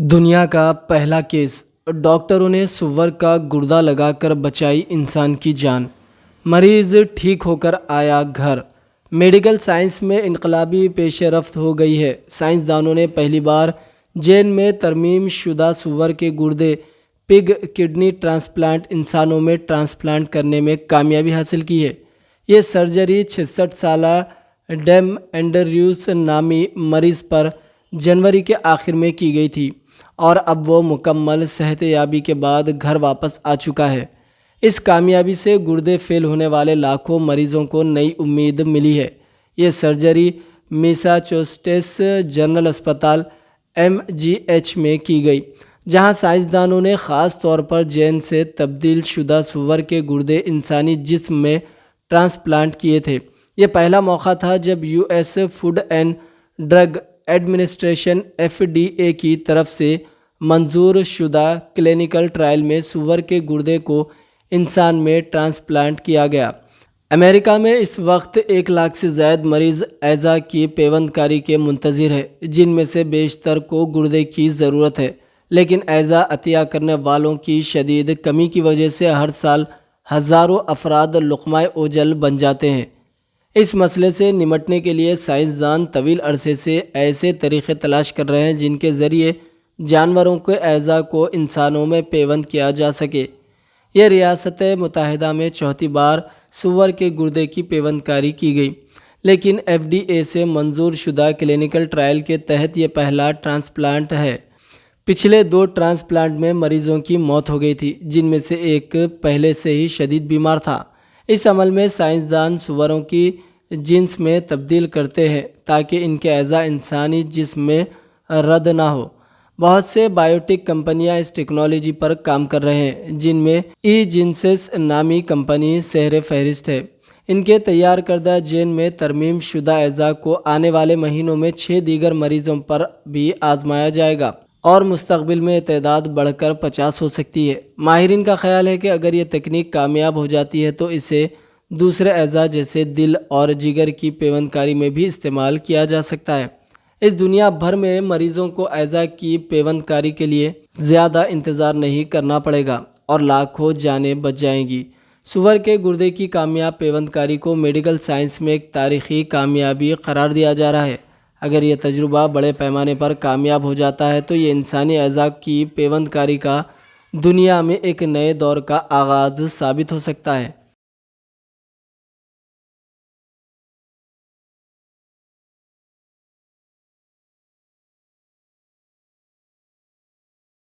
دنیا کا پہلا کیس، ڈاکٹروں نے سور کا گردہ لگا کر بچائی انسان کی جان، مریض ٹھیک ہو کر آیا گھر۔ میڈیکل سائنس میں انقلابی پیش رفت ہو گئی ہے۔ سائنسدانوں نے پہلی بار جین میں ترمیم شدہ سور کے گردے پگ کڈنی ٹرانسپلانٹ انسانوں میں ٹرانسپلانٹ کرنے میں کامیابی حاصل کی ہے۔ یہ سرجری 66 سالہ ڈیم اینڈریوس نامی مریض پر جنوری کے آخر میں کی گئی تھی اور اب وہ مکمل صحت یابی کے بعد گھر واپس آ چکا ہے۔ اس کامیابی سے گردے فیل ہونے والے لاکھوں مریضوں کو نئی امید ملی ہے۔ یہ سرجری میساچوسٹس جنرل اسپتال MGH میں کی گئی، جہاں سائنسدانوں نے خاص طور پر جین سے تبدیل شدہ سور کے گردے انسانی جسم میں ٹرانسپلانٹ کیے تھے۔ یہ پہلا موقع تھا جب US food and drug administration FDA کی طرف سے منظور شدہ کلینکل ٹرائل میں سور کے گردے کو انسان میں ٹرانسپلانٹ کیا گیا۔ امریکہ میں اس وقت 1 لاکھ سے زائد مریض اعضاء کی پیوند کاری کے منتظر ہیں، جن میں سے بیشتر کو گردے کی ضرورت ہے، لیکن اعضاء عطیہ کرنے والوں کی شدید کمی کی وجہ سے ہر سال ہزاروں افراد لقمہ اوجل بن جاتے ہیں۔ اس مسئلے سے نمٹنے کے لیے سائنسدان طویل عرصے سے ایسے طریقے تلاش کر رہے ہیں جن کے ذریعے جانوروں کے اعضاء کو انسانوں میں پیوند کیا جا سکے۔ یہ ریاست متحدہ میں چوتھی بار سور کے گردے کی پیوند کاری کی گئی، لیکن FDA سے منظور شدہ کلینکل ٹرائل کے تحت یہ پہلا ٹرانسپلانٹ ہے۔ پچھلے 2 ٹرانسپلانٹ میں مریضوں کی موت ہو گئی تھی، جن میں سے ایک پہلے سے ہی شدید بیمار تھا۔ اس عمل میں سائنسدان سوروں کی جنس میں تبدیل کرتے ہیں تاکہ ان کے اعضاء انسانی جسم میں رد نہ ہو۔ بہت سے بائیوٹیک کمپنیاں اس ٹیکنالوجی پر کام کر رہے ہیں، جن میں جینسس نامی کمپنی سر فہرست ہے۔ ان کے تیار کردہ جین میں ترمیم شدہ اعضاء کو آنے والے مہینوں میں 6 دیگر مریضوں پر بھی آزمایا جائے گا اور مستقبل میں یہ تعداد بڑھ کر 50 ہو سکتی ہے۔ ماہرین کا خیال ہے کہ اگر یہ تکنیک کامیاب ہو جاتی ہے تو اسے دوسرے اعضاء جیسے دل اور جگر کی پیوند کاری میں بھی استعمال کیا جا سکتا ہے۔ اس دنیا بھر میں مریضوں کو اعضاء کی پیوند کاری کے لیے زیادہ انتظار نہیں کرنا پڑے گا اور لاکھوں جانیں بچ جائیں گی۔ سور کے گردے کی کامیاب پیوند کاری کو میڈیکل سائنس میں ایک تاریخی کامیابی قرار دیا جا رہا ہے۔ اگر یہ تجربہ بڑے پیمانے پر کامیاب ہو جاتا ہے تو یہ انسانی اعضاء کی پیوند کاری کا دنیا میں ایک نئے دور کا آغاز ثابت ہو سکتا ہے۔